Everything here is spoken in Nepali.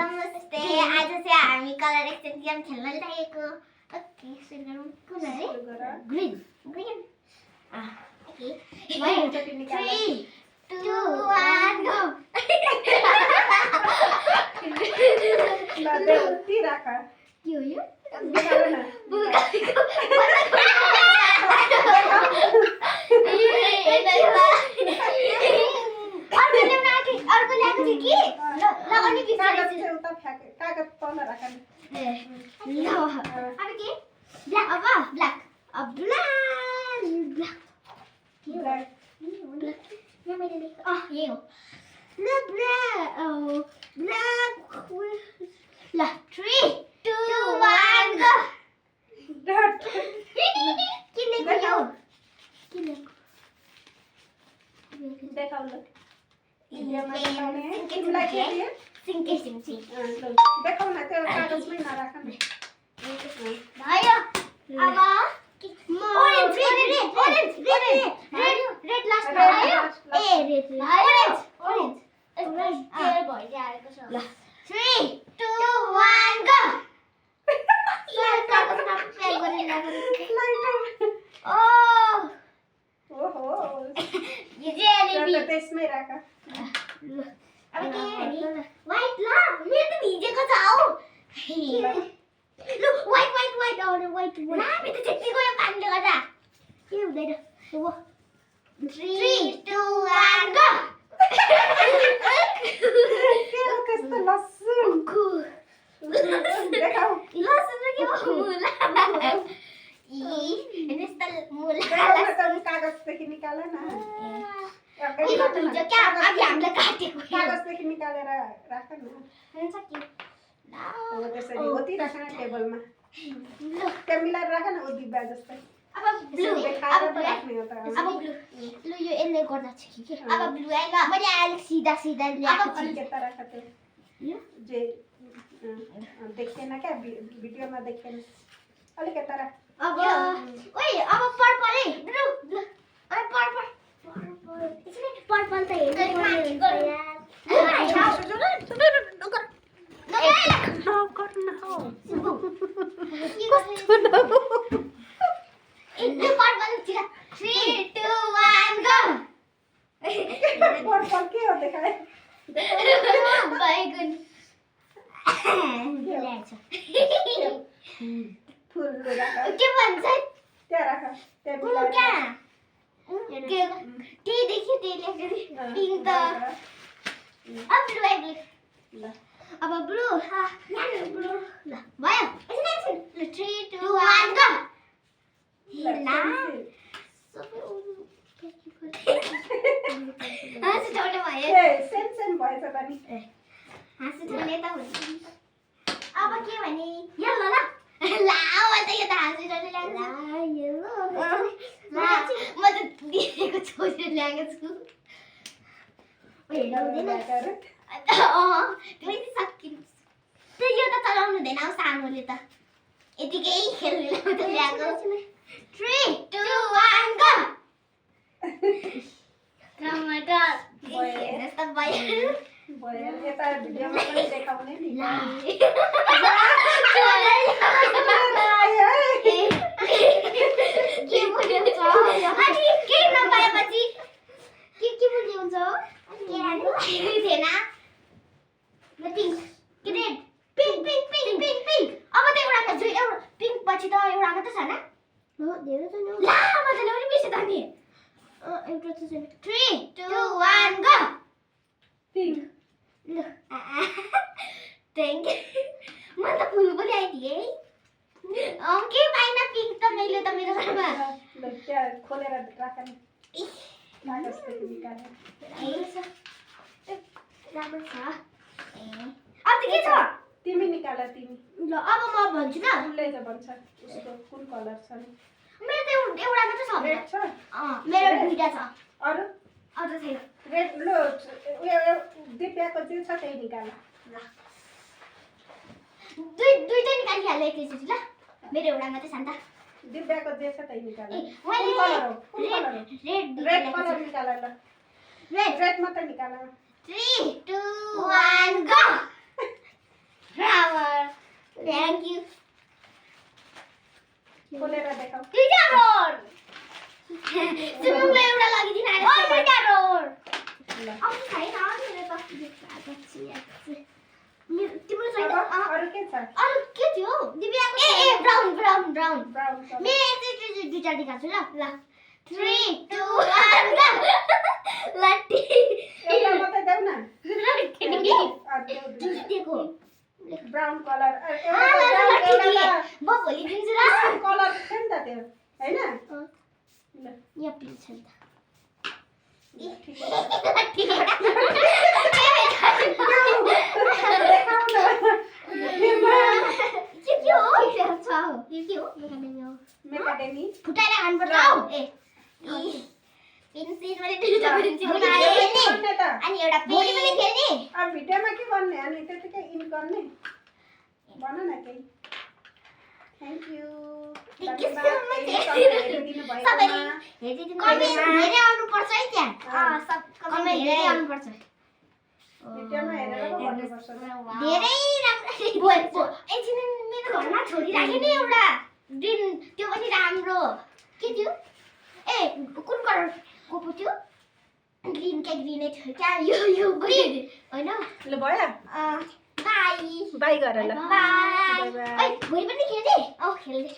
नमस्ते। आज चाहिँ हामी कलर एक्सचेन्ज गेम खेल्न लागेको। ओके, सुरु गरौँ। कुन है? ग्रीन। ग्रीन। ओके। 3 2 1 गो। लादेउती राखा। के हो यो? बुगाना। अर्को ल्याएको थियो कि? ल अनि के कागज चाहिँ उता फ्याँके। कागज तल राख न। ल अब के? ब्ल्याक अब ब्ल्याक। अब ब्ल्याक। ब्ल्याक। ब्ल्याक। यहाँ मैले लेखेको यही हो। ल ब्ल्याक। ब्ल्याक। ल 3 2 1 गो। डट। के लेख्यो यो? के लेख्यो? देखाउ ल। भिडियोमा देखाउने है। तिमीलाई के दिए? सिङ्के सिङ्के। देखाउ न त्यो कागजमै नराख न। भयो। अब orange red orange red red last भयो। ए red orange orange orange care भइरहेको छ। ल 3 2 1 गो। यार कागजमा प्याक गरेर राख्नु। ओ ओहो। यो जेली त्यो त्यसमै राख। अब के व्हाइट ल मेरो त भिजेको छ हौ। ल व्हाइट व्हाइट व्हाइट आउने व्हाइट व्हाइट हामी त त्यति गयो पानीले गर्दा के हुँदैन। अब 3 2 1 गो। के हो कस्तो लसुन। देखाउ। लसुन के हो मुला। यस्तो मुला। देखाउ न त कागजदेखि निकाल न। यो भिडियो क्या अघि हामीले काटेको कागजदेखि निकालेर राख न। हुन्छ के हो त्यसरी होती राख न टेबलमा। त्यो मिलाएर राख न ओ डिब्बा जस्तै। अब ब्लू देखाएर पो राख्ने हो त। अब ब्लू ल यो यसले गर्दा छ कि अब ब्लू आइ ल मैले अलिक सीधा सीधा ल्याएको छु। अलिक यता राख त्यो जे देखेन क्या भिडियोमा देखेन। अलिक यता राख। अब ओइ अब पर्पल है ब्लू ब्लू ओइ पर्पल पर्पल त हेर्नु पर्यो यार। पर्पल के हो देखाए। फुल राख। के भन्छ त्यहाँ राख। त्यहाँ उ मिलाएर क्या त्यही देखि त्यही लेखेको पिङ्क त अब ब्लू है ब्लू। ल अब ब्लू यहाँ ब्लू ल भयो एकछिन ल 3 2 1 गो। ला सबै हाँसी ठोले भयो। ए सेम सेम भएछ त नि। हाँसी ठोले त हुन्छ। अब के भने यल्लो ल ला अब त यो त हाँसी ठोले ल्याएको छु। ला यल्लो म त दिएको छोडेर ल्याएको छु। हेर्नु हुँदैन त्यो सकिन्छ त्यो यो त चलाउनु हुँदैन हौ सानोले त यतिकै खेल्ने त ल्याएको। 3 2 1 गो। टमाटर जस्तो भयो। भयो यता भिडियोमा पनि देखाउने नि। के बुझ्नुहुन्छ अनि केही नपाएपछि के बुझ्नुहुन्छ थिएन pink red pink pink pink pink pink अब त एउटा पिङ्क पछि त एउटा मात्रै छ न धेरै छ नि ला मजाले पनि बिर्से त नि एउटा त छैन 3 2 1 गो। पिङ्क ल थ्याङ्क यू म त फुल पनि आइदिएँ के पाइन पिङ्क त मैले त मेरो घरमा ल त्यहाँ खोलेर राख न। कागजदेखि निकालेर। राम्रो छ अब त के छ तिमी निकाल तिमी। ल अब म भन्छु ल उसले त भन्छ उसको कुन कलर छ नि। मेरो त एउटा मात्रै छ रेड छ। मेरो दुईटा छ अरू अरू छैन। रेड लो उयो दिव्याको जे छ त्यही निकाल। दुईटा निकालिहाल्यो एकैचोटि ल मेरो एउटा मात्रै छ नि त। दिव्याको जे छ त्यही निकाल। ए कुन कलर हो? कुन कलर हो? रेड रेड कलर निकाल ल। रेड रेड मात्रै निकाल। 3 2 1 गो। खोलेर देखाऊ दुईटा रोड सुमुङले एउटा लगिदिन आयो ओ दुईटा रोड ल अब छैन मेरो त तिम्रो छैन अब अरू के छ अरू के थियो दिव्याको ए brown brown brown brown colour मेरो एकचोटि दुईटा देखाउँछु ल ल 3 2 1 लट्टी एउटा मात्रै देऊ न दिएको ब्राउन कलर म भोलि दिन्छु ल कलर थियो नि त त्यो हैन ल यहाँ पिन छ नि ठिक त के हो मेकाडेमी फुटाएर खानुपर्छ हौ ए पेन्सिल मैले दुईटा पेन्सिल बनाए गर्ने त अनि एउटा भोलि पनि खेल्ने अब भिडियोमा के गर्ने अनि त्यतिकै इन गर्ने भन न केही थ्यांक यू सबैले हेरिदिनु धेरै आउनुपर्छ है त्यहाँ सब कमेन्ट धेरै आउनुपर्छ भिडियोमा हेरेर पो भन्नुपर्छ धेरै राम्रो एकछिन मेरो घरमा छोरी राखे नि एउटा ग्रिन त्यो पनि राम्रो के थियो ए कुन कलरको पो थियो ग्रिन क्या ग्रिनै थियो क्या यो ग्रिन हैन ल भयो बाई बाई गर ल बाई भोलि पनि खेल्ने औ खेल्ने